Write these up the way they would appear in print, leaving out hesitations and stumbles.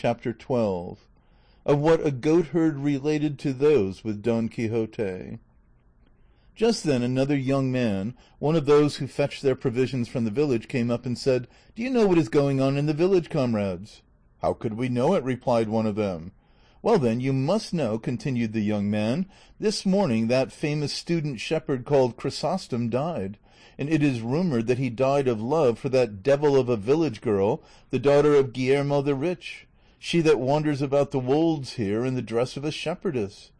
Chapter 12. Of what a goatherd related to those with Don Quixote. Just then another young man, one of those who fetched their provisions from the village, came up and said, "Do you know what is going on in the village, comrades?" "How could we know it?" replied one of them. "Well then, you must know," continued the young man, "this morning that famous student shepherd called Chrysostom died, and it is rumored that he died of love for that devil of a village girl, the daughter of Guillermo the Rich, she that wanders about the wolds here in the dress of a shepherdess."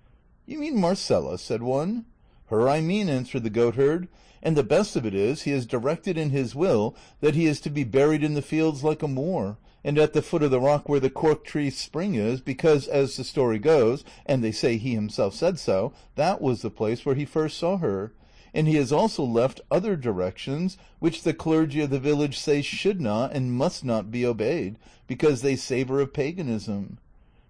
"You mean Marcella?" said one. "Her I mean," answered the goatherd, "and the best of it is, he has directed in his will that he is to be buried in the fields like a Moor, and at the foot of the rock where the cork tree spring is, because, as the story goes, and they say he himself said so, that was the place where he first saw her. And he has also left other directions, which the clergy of the village say should not and must not be obeyed, because they savor of paganism.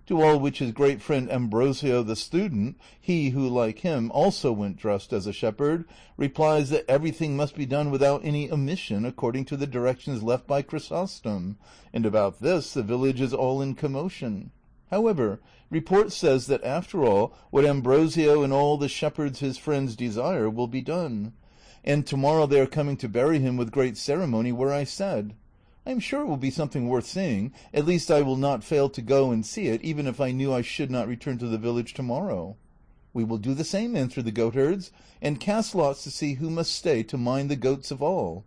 To all which his great friend Ambrosio the student, he who, like him, also went dressed as a shepherd, replies that everything must be done without any omission according to the directions left by Chrysostom, and about this the village is all in commotion. However, report says that after all, what Ambrosio and all the shepherds his friends desire will be done, and tomorrow they are coming to bury him with great ceremony where I said. I am sure it will be something worth seeing, at least I will not fail to go and see it, even if I knew I should not return to the village tomorrow." "We will do the same," answered the goatherds, "and cast lots to see who must stay to mind the goats of all."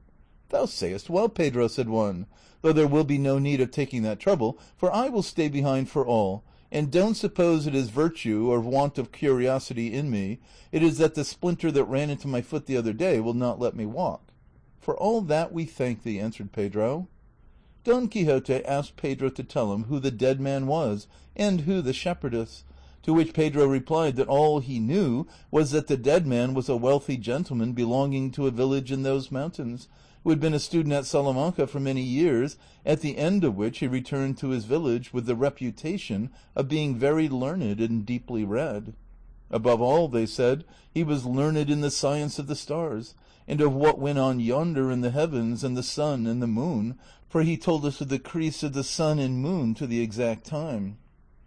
"Thou sayest well, Pedro," said one, "though there will be no need of taking that trouble, for I will stay behind for all, and don't suppose it is virtue or want of curiosity in me, it is that the splinter that ran into my foot the other day will not let me walk." "For all that we thank thee," answered Pedro. Don Quixote asked Pedro to tell him who the dead man was, and who the shepherdess, to which Pedro replied that all he knew was that the dead man was a wealthy gentleman belonging to a village in those mountains, who had been a student at Salamanca for many years, at the end of which he returned to his village with the reputation of being very learned and deeply read. Above all, they said, he was learned in the science of the stars, and of what went on yonder in the heavens, and the sun and the moon, for he told us of the crease of the sun and moon to the exact time.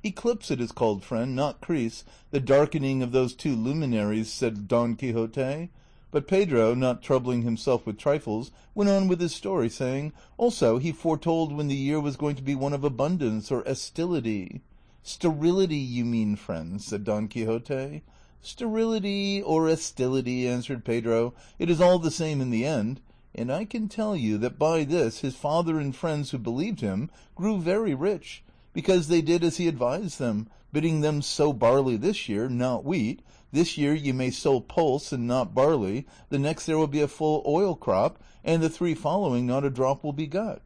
"Eclipse it is called, friend, not crease, the darkening of those two luminaries," said Don Quixote. But Pedro, not troubling himself with trifles, went on with his story, saying, "Also he foretold when the year was going to be one of abundance or estility." "Sterility you mean, friend," said Don Quixote. "Sterility or estility," answered Pedro, "it is all the same in the end, and I can tell you that by this his father and friends who believed him grew very rich, because they did as he advised them, bidding them sow barley this year, not wheat. This year you may sow pulse and not barley, the next there will be a full oil crop, and the 3 following not a drop will be got."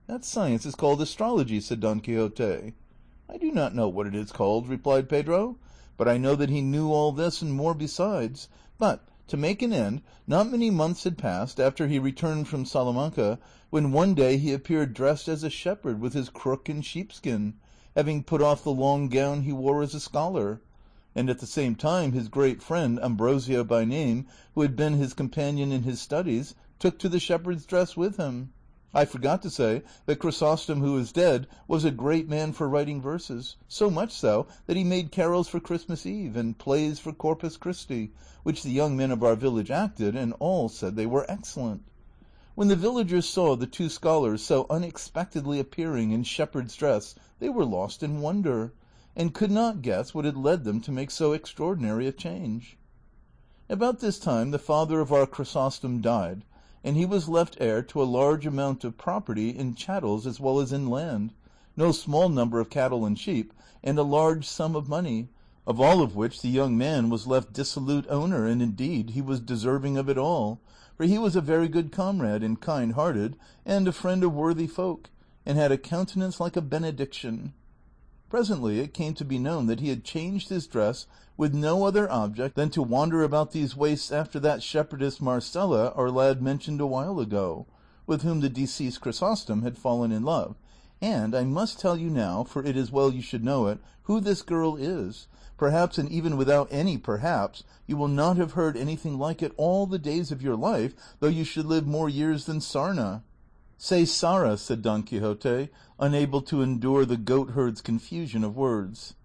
"That science is called astrology," said Don Quixote. "I do not know what it is called," replied Pedro, "but I know that he knew all this and more besides. But, to make an end, not many months had passed after he returned from Salamanca, when one day he appeared dressed as a shepherd with his crook and sheepskin, having put off the long gown he wore as a scholar, and at the same time his great friend, Ambrosio by name, who had been his companion in his studies, took to the shepherd's dress with him. I forgot to say that Chrysostom, who is dead, was a great man for writing verses, so much so that he made carols for Christmas Eve and plays for Corpus Christi, which the young men of our village acted, and all said they were excellent. When the villagers saw the 2 scholars so unexpectedly appearing in shepherd's dress, they were lost in wonder, and could not guess what had led them to make so extraordinary a change. About this time the father of our Chrysostom died, and he was left heir to a large amount of property in chattels as well as in land, no small number of cattle and sheep, and a large sum of money, of all of which the young man was left dissolute owner, and indeed he was deserving of it all, for he was a very good comrade and kind-hearted, and a friend of worthy folk, and had a countenance like a benediction. Presently it came to be known that he had changed his dress with no other object than to wander about these wastes after that shepherdess Marcella our lad mentioned a while ago, with whom the deceased Chrysostom had fallen in love, and I must tell you now, for it is well you should know it, who this girl is. Perhaps, and even without any perhaps, you will not have heard anything like it all the days of your life, though you should live more years than Sarna." Say Sara, said Don Quixote, unable to endure the goatherd's confusion of words.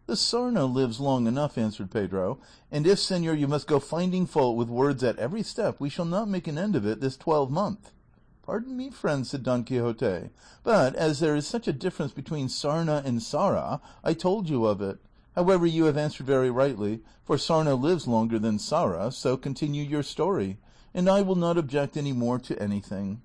The sarna lives long enough, answered Pedro, and if, senor, you must go finding fault with words at every step, we shall not make an end of it this 12-month. Pardon me, friend, said Don Quixote, but as there is such a difference between sarna and Sara, I told you of it. However, you have answered very rightly, for sarna lives longer than Sara, so continue your story, and I will not object any more to anything.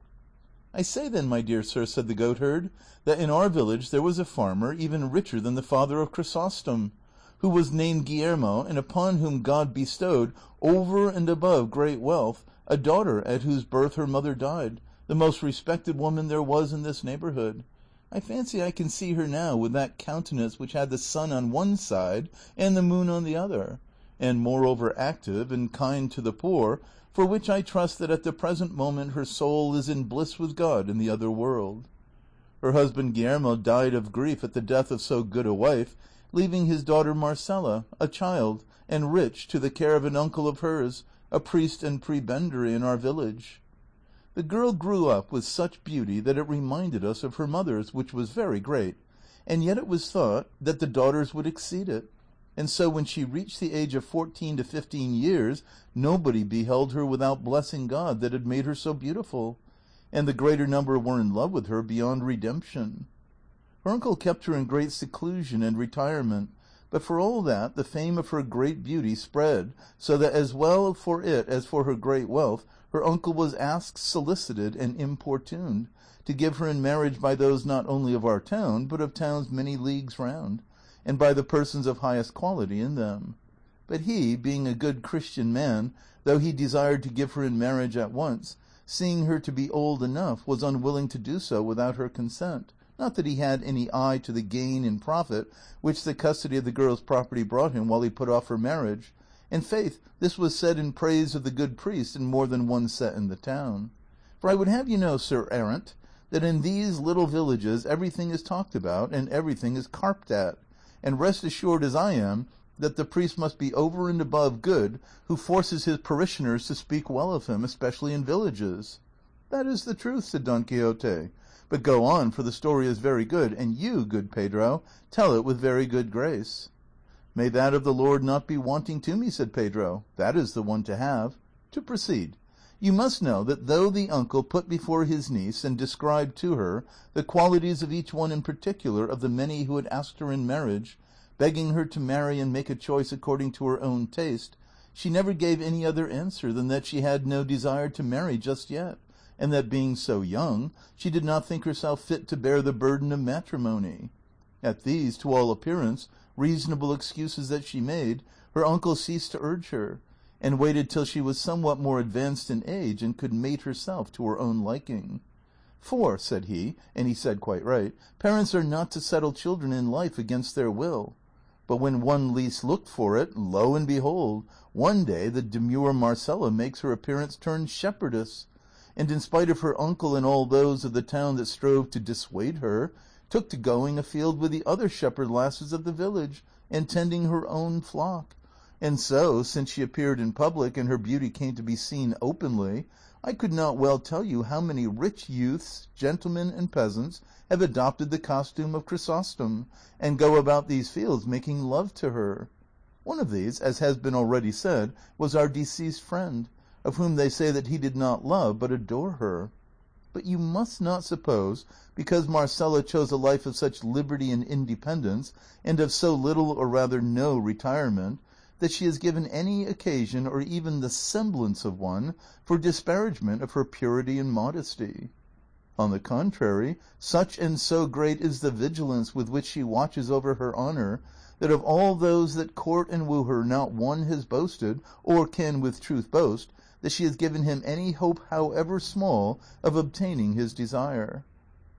I say then, my dear sir, said the goatherd, that in our village there was a farmer even richer than the father of Chrysostom, who was named Guillermo, and upon whom God bestowed, over and above great wealth, a daughter at whose birth her mother died, the most respected woman there was in this neighborhood. I fancy I can see her now with that countenance which had the sun on one side and the moon on the other, and moreover active and kind to the poor, for which I trust that at the present moment her soul is in bliss with God in the other world. Her husband Guillermo died of grief at the death of so good a wife, leaving his daughter Marcela, a child, and rich, to the care of an uncle of hers, a priest and prebendary in our village. The girl grew up with such beauty that it reminded us of her mother's, which was very great, and yet it was thought that the daughters would exceed it. And so when she reached the age of 14 to 15 years, nobody beheld her without blessing God that had made her so beautiful, and the greater number were in love with her beyond redemption. Her uncle kept her in great seclusion and retirement, but for all that the fame of her great beauty spread, so that as well for it as for her great wealth, her uncle was asked, solicited, and importuned to give her in marriage by those not only of our town, but of towns many leagues round, and by the persons of highest quality in them. But he, being a good Christian man, though he desired to give her in marriage at once, seeing her to be old enough, was unwilling to do so without her consent, not that he had any eye to the gain and profit which the custody of the girl's property brought him while he put off her marriage. In faith, this was said in praise of the good priest in more than one set in the town. For I would have you know, Sir Errant, that in these little villages everything is talked about and everything is carped at, and rest assured as I am that the priest must be over and above good who forces his parishioners to speak well of him, especially in villages. That is the truth, said Don Quixote, but go on, for the story is very good, and you, good Pedro, tell it with very good grace. May that of the Lord not be wanting to me, said Pedro, that is the one to have. To proceed. You must know that though the uncle put before his niece and described to her the qualities of each one in particular of the many who had asked her in marriage, begging her to marry and make a choice according to her own taste, she never gave any other answer than that she had no desire to marry just yet, and that being so young, she did not think herself fit to bear the burden of matrimony. At these, to all appearance, reasonable excuses that she made, her uncle ceased to urge her, and waited till she was somewhat more advanced in age and could mate herself to her own liking. For, said he, and he said quite right, parents are not to settle children in life against their will. But when one least looked for it, lo and behold, one day the demure Marcela makes her appearance turned shepherdess, and in spite of her uncle and all those of the town that strove to dissuade her, took to going afield with the other shepherd lasses of the village, and tending her own flock. And so, since she appeared in public and her beauty came to be seen openly, I could not well tell you how many rich youths, gentlemen, and peasants have adopted the costume of Chrysostom, and go about these fields making love to her. One of these, as has been already said, was our deceased friend, of whom they say that he did not love but adore her. But you must not suppose, because Marcela chose a life of such liberty and independence, and of so little or rather no retirement, that she has given any occasion, or even the semblance of one, for disparagement of her purity and modesty. On the contrary, such and so great is the vigilance with which she watches over her honor, that of all those that court and woo her not one has boasted, or can with truth boast, that she has given him any hope however small of obtaining his desire.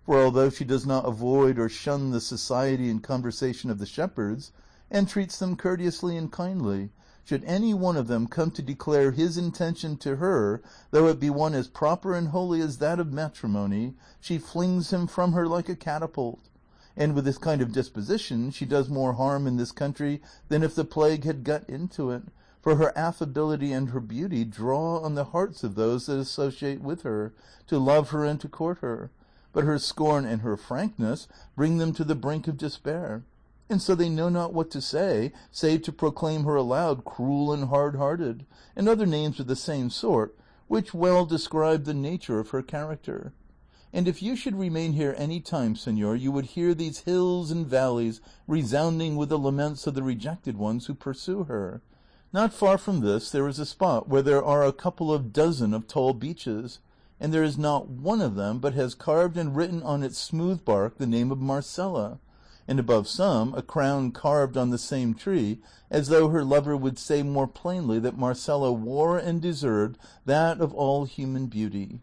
For although she does not avoid or shun the society and conversation of the shepherds, and treats them courteously and kindly, should any one of them come to declare his intention to her, though it be one as proper and holy as that of matrimony, she flings him from her like a catapult, and with this kind of disposition she does more harm in this country than if the plague had got into it, for her affability and her beauty draw on the hearts of those that associate with her, to love her and to court her, but her scorn and her frankness bring them to the brink of despair, and so they know not what to say, save to proclaim her aloud cruel and hard-hearted, and other names of the same sort, which well describe the nature of her character. And if you should remain here any time, senor, you would hear these hills and valleys resounding with the laments of the rejected ones who pursue her. Not far from this there is a spot where there are a couple of dozen of tall beeches, and there is not one of them but has carved and written on its smooth bark the name of Marcela, and above some a crown carved on the same tree, as though her lover would say more plainly that Marcela wore and deserved that of all human beauty.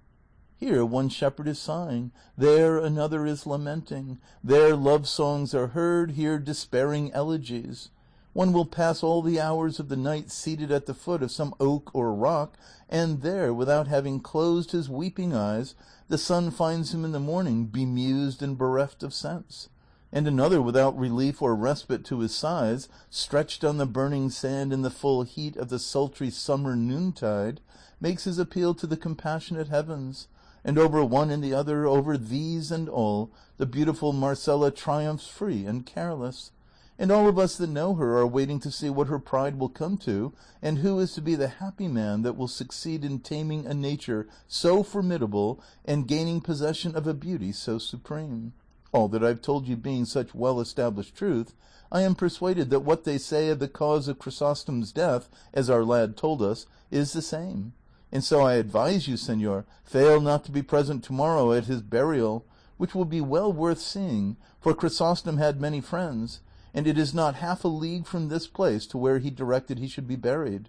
Here one shepherd is sighing, there another is lamenting, there love songs are heard, here despairing elegies. One will pass all the hours of the night seated at the foot of some oak or rock, and there, without having closed his weeping eyes, the sun finds him in the morning bemused and bereft of sense, and another, without relief or respite to his sighs, stretched on the burning sand in the full heat of the sultry summer noontide, makes his appeal to the compassionate heavens, and over one and the other, over these and all, the beautiful Marcela triumphs free and careless, and all of us that know her are waiting to see what her pride will come to, and who is to be the happy man that will succeed in taming a nature so formidable and gaining possession of a beauty so supreme. All that I've told you being such well-established truth, I am persuaded that what they say of the cause of Chrysostom's death, as our lad told us, is the same. And so I advise you, senor, fail not to be present tomorrow at his burial, which will be well worth seeing, for Chrysostom had many friends, and it is not half a league from this place to where he directed he should be buried.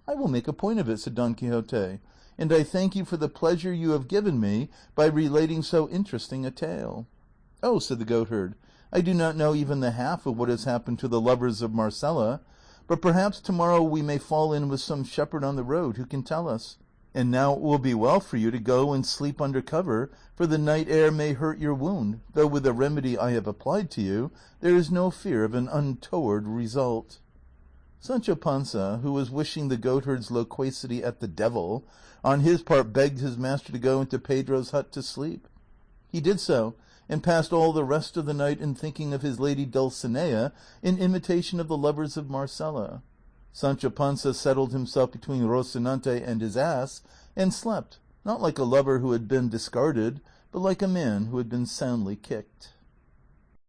I will make a point of it, said Don Quixote, and I thank you for the pleasure you have given me by relating so interesting a tale. Oh, said the goatherd, I do not know even the half of what has happened to the lovers of Marcela, but perhaps tomorrow we may fall in with some shepherd on the road who can tell us. And now it will be well for you to go and sleep under cover, for the night air may hurt your wound, though with the remedy I have applied to you, there is no fear of an untoward result. Sancho Panza, who was wishing the goatherd's loquacity at the devil, on his part begged his master to go into Pedro's hut to sleep. He did so, and passed all the rest of the night in thinking of his lady Dulcinea in imitation of the lovers of Marcela. Sancho Panza settled himself between Rocinante and his ass, and slept, not like a lover who had been discarded, but like a man who had been soundly kicked.